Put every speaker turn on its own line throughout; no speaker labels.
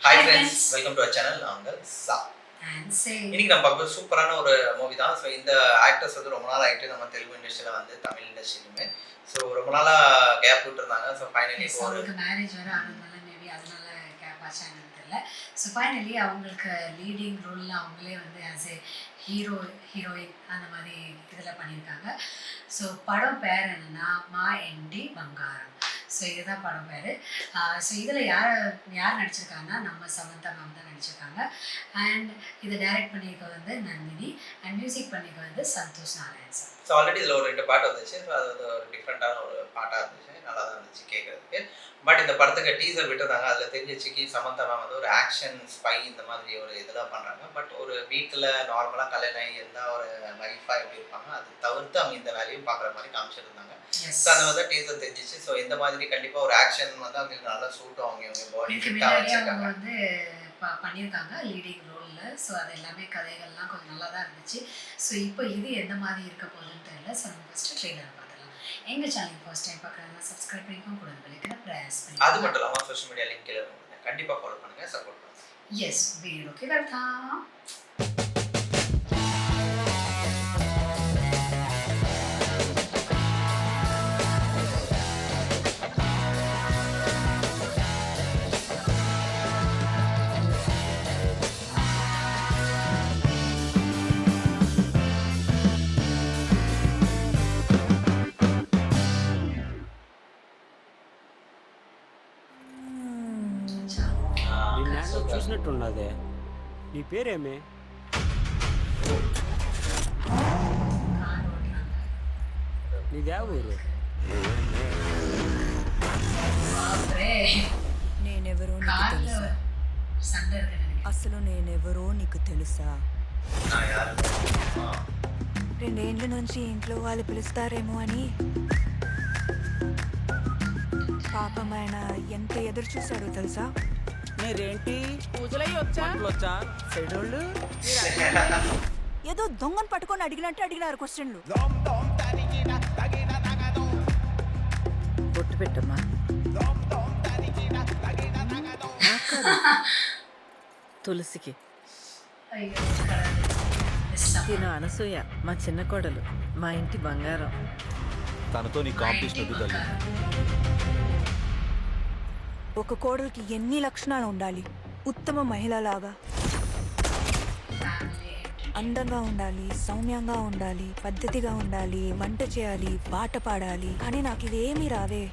Hi friends, welcome to our channel. நான் உங்கள் சா. இன்னைக்கு நம்ம பார்க்க சூப்பரான ஒரு மூவி தான். ஸோ இந்த ஆக்டர்ஸ் வந்து ரொம்ப நாள் ஆகிட்டு நம்ம தெலுங்கு இண்டஸ்ட்ரியில் வந்து தமிழ் இண்டஸ்ட்ரியிலுமே ஸோ ரொம்ப நாளாக கேப் விட்டுருந்தாங்க. ஸோ ஃபைனலி
ஒரு மேரேஜ் வர ஆனதுனால மேபி அதனால கேப் ஆச்சான்னு தெரியல. ஸோ ஃபைனலி அவங்களுக்கு லீடிங் ரோலில் அவங்களே வந்து ஆஸ் ஏ ஹீரோயின் அந்த மாதிரி இதில் பண்ணியிருக்காங்க. ஸோ படம் பேர் என்னென்னா மா என்டி பங்காரம். ஸோ இதுதான் படம் பேர். ஸோ இதில் யார் நடிச்சிருக்காங்கன்னா நம்ம சமந்தா மேம் தான் நடிச்சிருக்காங்க. அண்ட் இதை டைரக்ட் பண்ணியிருக்க வந்து நந்தினி அண்ட் மியூசிக் பண்ணியிருக்க வந்து Santhosh Narayan sir.
So already இதில் ஒரு 2 பாட்டு வந்துச்சு. ஸோ அது வந்து ஒரு டிஃப்ரெண்ட்டான ஒரு பாட்டாக இருந்துச்சு, நல்லா தான் இருந்துச்சு கேட்குறதுக்கு. பட் இந்த படத்துக்கு டீசர் விட்டுருந்தாங்க. அதில் தெரிஞ்சிச்சுக்கி சமந்தா மேம் வந்து ஒரு ஆக்ஷன் ஸ்பை இந்த மாதிரி ஒரு இதெல்லாம் பண்ணுறாங்க. பட் ஒரு வீட்டில் நார்மலாக கல்யாணம் ஆகி இருந்தால் ஒரு லைஃபாக எப்படி இருப்பாங்க அது தவிர்த்து அவங்க இந்த வேலையும் பார்க்குற மாதிரி காமிச்சிருந்தாங்க. ஸோ அந்த மாதிரி தான் டீசர் தெரிஞ்சிச்சு. ஸோ இந்த மாதிரி கண்டிப்பாக ஒரு ஆக்ஷன் வந்து அவங்களுக்கு நல்லா சூட்டும். அவங்க பாடி ஃபிட்டாக வச்சுருக்காங்க
வந்து பண்ணியிருக்காங்க லீடிங் ரோலில். ஸோ அது எல்லாமே கதைகள்லாம் கொஞ்சம் நல்லா தான் இருந்துச்சு. ஸோ இப்போ இது எந்த மாதிரி இருக்க போகுதுன்னு தெரியல. ஸோ நம்ம ஃபஸ்ட்டு ட்ரெய்லர் பார்த்துக்கலாம். எங்கள் சேனல் ஃபர்ஸ்ட் டைம் பார்க்குறாங்க சப்ஸ்கிரைப் பண்ணிக்கோங்க, கூட பெல்லைக்கனை ப்ரெஸ் பண்ணி.
அது மட்டும் இல்லாமல் சோஷியல் மீடியா லிங்க் கண்டிப்பாக ஃபாலோ பண்ணுங்கள், சப்போர்ட் பண்ணுங்கள்.
எஸ் வீடியோக்கு வெல்கம்.
చూసినట్టున్నదే. నీ పేరేమే? నీదే ఊరు?
నేనెవరో నీకు తెలుసా? అసలు నేనెవరో నీకు తెలుసా? 2 ఏళ్ళ నుంచి ఇంట్లో వాళ్ళు పిలుస్తారేమో అని పాపం ఆయన ఎంత ఎదురు చూశాడో తెలుసా?
మీరేంటి పూజలయ్యొచ్చా చెడోళ్ళు
ఏదో దొంగను పట్టుకొని అడిగినట్టు అడిగినారు క్వశ్చన్లు.
బొట్టు పెట్టమ్మా. తులసికి తిను అనసూయ, మా చిన్న కోడలు, మా ఇంటి బంగారం.
తనతో నీ కాంపిటీషన్ తల్లి.
ఒక కోడలికి ఎన్ని లక్షణాలు ఉండాలి? ఉత్తమ మహిళలాగా అందంగా ఉండాలి, సౌమ్యంగా ఉండాలి, పద్ధతిగా ఉండాలి, వంట చేయాలి, పాట పాడాలి. కానీ నాకు ఇవేమీ రావే.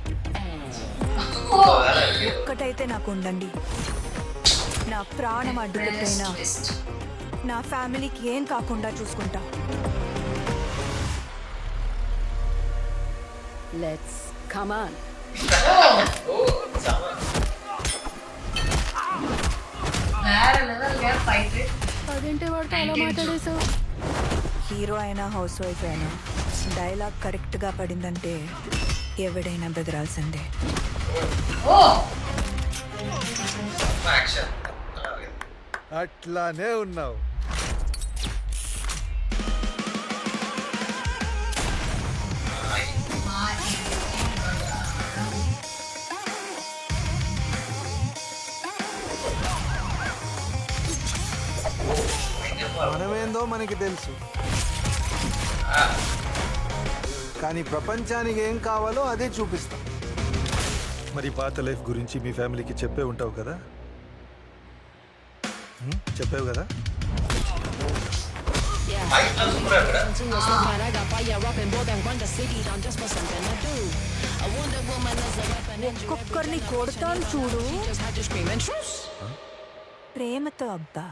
ఒక్కటైతే నాకు ఉండండి, నా ప్రాణం అడ్డుపెట్టైనా నా ఫ్యామిలీకి ఏం కాకుండా చూసుకుంటా.
Let's come on.
అదేంటి వాడితో అలా మాట్లాడేసావు? హీరో అయినా హౌస్ వైఫ్ అయినా డైలాగ్ కరెక్ట్గా పడిందంటే ఎవడైనా బెదరాల్సిందే.
అట్లానే ఉన్నావు. మనమేందో మనకి తెలుసు, కానీ ప్రపంచానికి ఏం కావాలో అదే చూపిస్తాం. మరి పాత లైఫ్ గురించి మీ ఫ్యామిలీకి చెప్పే ఉంటావు కదా? చెప్పావు కదా?
ఒక్కొక్కరిని కొడతాను చూడు ప్రేమతో. అబ్బా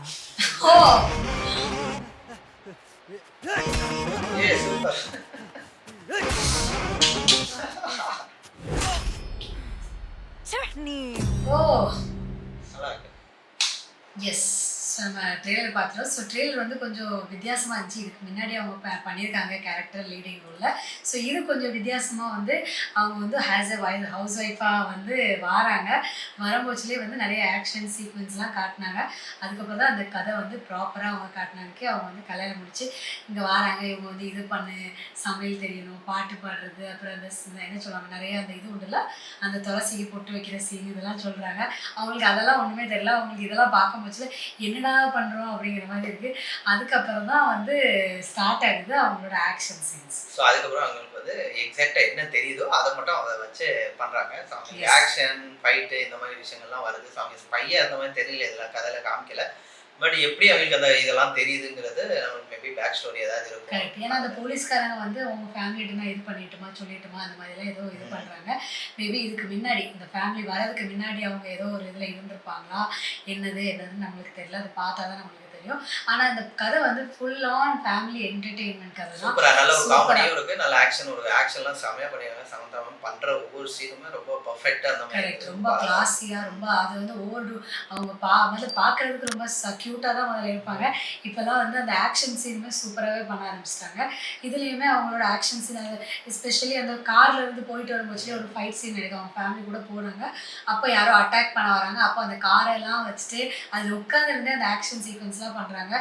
ఎస్ ஸோ நம்ம ட்ரெய்லர் பார்த்துட்டோம். ஸோ ட்ரெய்லர் வந்து கொஞ்சம் வித்தியாசமாக இருந்துச்சு. இதுக்கு முன்னாடி அவங்க பண்ணியிருக்காங்க கேரக்டர் லீடிங் ரோலில். ஸோ இது கொஞ்சம் வித்தியாசமாக வந்து அவங்க வந்து ஹவுஸ் ஒய்ஃபாக வந்து வராங்க. வரும்போச்சுலேயே வந்து நிறைய ஆக்ஷன் சீக்வன்ஸ்லாம் காட்டினாங்க. அதுக்கப்புறம் தான் அந்த கதை வந்து ப்ராப்பராக அவங்க காட்டினாங்க. அவங்க வந்து கல்யாணம் முடிச்சு இங்கே வராங்க. இவங்க வந்து இது பண்ணு, சமையல் தெரியணும், பாட்டு பாடுறது, அப்புறம் அந்த என்ன சொல்லுவாங்க நிறைய அந்த இது உண்டுல அந்த துளசிக்கு பொட்டு வைக்கிற சீன் இதெல்லாம் சொல்கிறாங்க. அவங்களுக்கு அதெல்லாம் ஒன்றுமே தெரியல. அவங்களுக்கு இதெல்லாம் பார்க்கும் போச்சுல என்னடா பண்ணுறோம் அப்படிங்கிற மாதிரி இருக்குது. அதுக்கப்புறம் தான் வந்து ஸ்டார்ட் ஆகுது அவங்களோட ஆக்ஷன் சீன்ஸ்.
ஸோ அதுக்கப்புறம் அவங்களுக்கு வந்து எக்ஸாக்டாக என்ன தெரியுதோ அதை மட்டும் அதை வச்சு பண்ணுறாங்க. ஸோ அவங்களுக்கு ஆக்ஷன் ஃபைட்டு இந்த மாதிரி விஷயங்கள்லாம் வருது. ஸோ அவங்க ஸ்பையாக அந்த மாதிரி தெரியல, இதெல்லாம் கதையில் காமிக்கல. பட் எப்படி அவங்களுக்கு அந்த இதெல்லாம் தெரியுதுங்கிறது நம்மளுக்கு மேபி பேக் ஸ்டோரி ஏதாவது இருக்கும்.
கரெக்ட். ஏன்னா அந்த போலீஸ்காரங்க வந்து அவங்க ஃபேமிலிட்டு நான் இது பண்ணிட்டுமா சொல்லிட்டுமா அந்த மாதிரிலாம் ஏதோ இது பண்ணுறாங்க. மேபி இதுக்கு முன்னாடி இந்த ஃபேமிலி வரதுக்கு முன்னாடி அவங்க ஏதோ ஒரு இதில் இருந்திருப்பாங்களா, என்னதுன்னு நம்மளுக்கு தெரியல. அதை பார்த்தா தான் நம்மளுக்கு தெரியும். ஆனால் இந்த கதை வந்து ஃபுல் ஆன் ஃபேமிலி என்டர்டெயின்மெண்ட் கதை தான்.
சூப்பராக நல்ல ஒரு காமெடியும் இருக்குது, நல்ல ஆக்ஷன்லாம் செமையாக பண்ணிடுறாங்க. சமந்தா பண்ணுற ஒவ்வொரு சீனுமே ரொம்ப பர்ஃபெக்டாக அந்த மாதிரி
கரெக்ட். ரொம்ப கிளாஸியாக ரொம்ப அது வந்து அவங்க முதல்ல பார்க்குறதுக்கு ரொம்ப க்யூட்டாக தான் முதல்ல இருப்பாங்க. இப்போலாம் வந்து அந்த ஆக்ஷன் சீனுமே சூப்பராகவே பண்ண ஆரம்பிச்சிட்டாங்க. இதுலேயுமே அவங்களோட ஆக்ஷன் சீன் எஸ்பெஷலி அந்த காரில் இருந்து போயிட்டு வரும்போதுலேயே ஒரு ஃபைட் சீன் எடுக்கும். அவங்க ஃபேமிலி கூட போனாங்க. அப்போ யாரோ அட்டாக் பண்ண வராங்க. அப்போ அந்த காரெல்லாம் வச்சுட்டு அதில் உட்காந்துருந்தே அந்த ஆக்ஷன் சீக்வன்ஸ்லாம் பண்ணுறாங்க.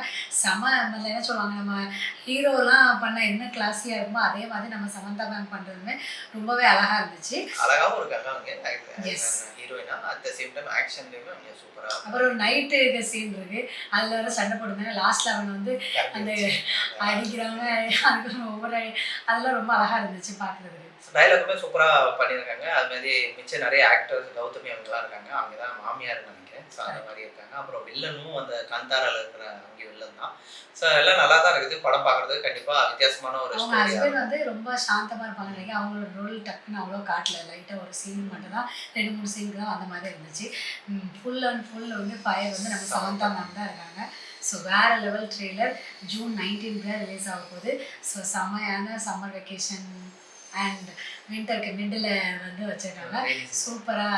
என்ன சொல்லுவாங்க, நம்ம ஹீரோலாம் பண்ண என்ன கிளாஸியாக இருக்குமோ அதே மாதிரி நம்ம சமந்தா மேம் பண்ணுறதுமே ரொம்பவே அழகாக இருந்துச்சு.
அழகாகவும் இருக்காங்க அவங்க ஹீரோயினா. அட் த சேம் டைம் ஆக்ஷன்லேயுமே அவங்க சூப்பராக.
அப்புறம் ஒரு நைட்டு சீன் இருக்கு. அதில் வர சண்டை போட்டுருந்தாங்க. லாஸ்ட்ல அவன் வந்து அந்த அடிக்கிறவங்க அதுக்கு ஒவ்வொரு அதெல்லாம் ரொம்ப அழகாக இருந்துச்சு பார்க்குறதுக்கு.
டைலாக்குமே சூப்பராக பண்ணியிருக்காங்க. அது மாதிரி மிச்சம் நிறைய ஆக்டர்ஸ் கௌதமி அவங்களாம் இருக்காங்க. அவங்க தான் மாமியார் நினைக்கிறேன். ஸோ அந்த மாதிரி இருக்காங்க. அப்புறம் வில்லனும் அந்த காந்தாரால இருக்கிற அவங்க வில்லன் தான். ஸோ எல்லாம் நல்லா தான் இருக்குது. படம் பார்க்குறது கண்டிப்பாக வித்தியாசமான ஒரு
அவங்க ஹஸ்பண்ட் வந்து ரொம்ப சாந்தமாக இருப்பாங்க நினைக்கிறேன். அவங்களோட ரோல் டக்குன்னு அவ்வளோ காட்டல. லைட்டாக ஒரு சீன் மட்டும் தான் 2-3 சீனுக்கு தான் அந்த மாதிரி இருந்துச்சு. ஃபுல் அண்ட் ஃபுல் வந்து ஃபயர் வந்து நம்ம சமந்தா மேம் தான் இருக்காங்க. ஸோ வேறு லெவல் ட்ரெய்லர் ஜூன் 19 ரிலீஸ் ஆக போகுது. ஸோ செம்மையான சம்மர் வெக்கேஷன் அண்ட் வின்டருக்கு மிடில் வந்து வச்சுருக்காங்க. சூப்பராக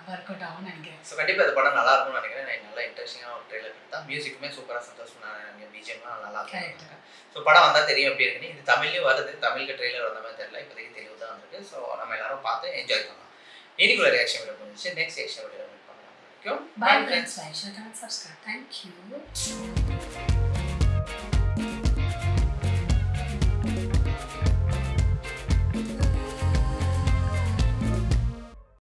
ஒர்க் அவுட் ஆகும்னு நினைக்கிறேன்.
ஸோ கண்டிப்பாக இந்த படம் நல்லா இருக்கும்னு நினைக்கிறேன். நான் நல்லா இன்ட்ரெஸ்டிங்காக ஒரு ட்ரெய்லர் எடுத்தா. மியூசிக்குமே சூப்பராக சந்தோஷம். நான் பிஜிஎம்லாம் நல்லா இருக்கும். ஸோ படம் வந்தால் தெரியும் எப்படி இருக்குன்னு. இது தமிழ்லேயும் வருது. தமிழுக்கு ட்ரெய்லர் வந்த மாதிரி தெரியல. இப்போதைக்கு தெளிவு தான் வந்திருக்கு. ஸோ நம்ம எல்லாரும் பார்த்து என்ஜாய் பண்ணலாம். இன்னைக்குள்ள ரியாக்ஷன் வீடியோ முடிஞ்சிச்சு. நெக்ஸ்ட் ரியாக்ஷன் வீடியோ மீட் பண்ணலாம்.
Bye friends, like, share, comment, subscribe. Thank you.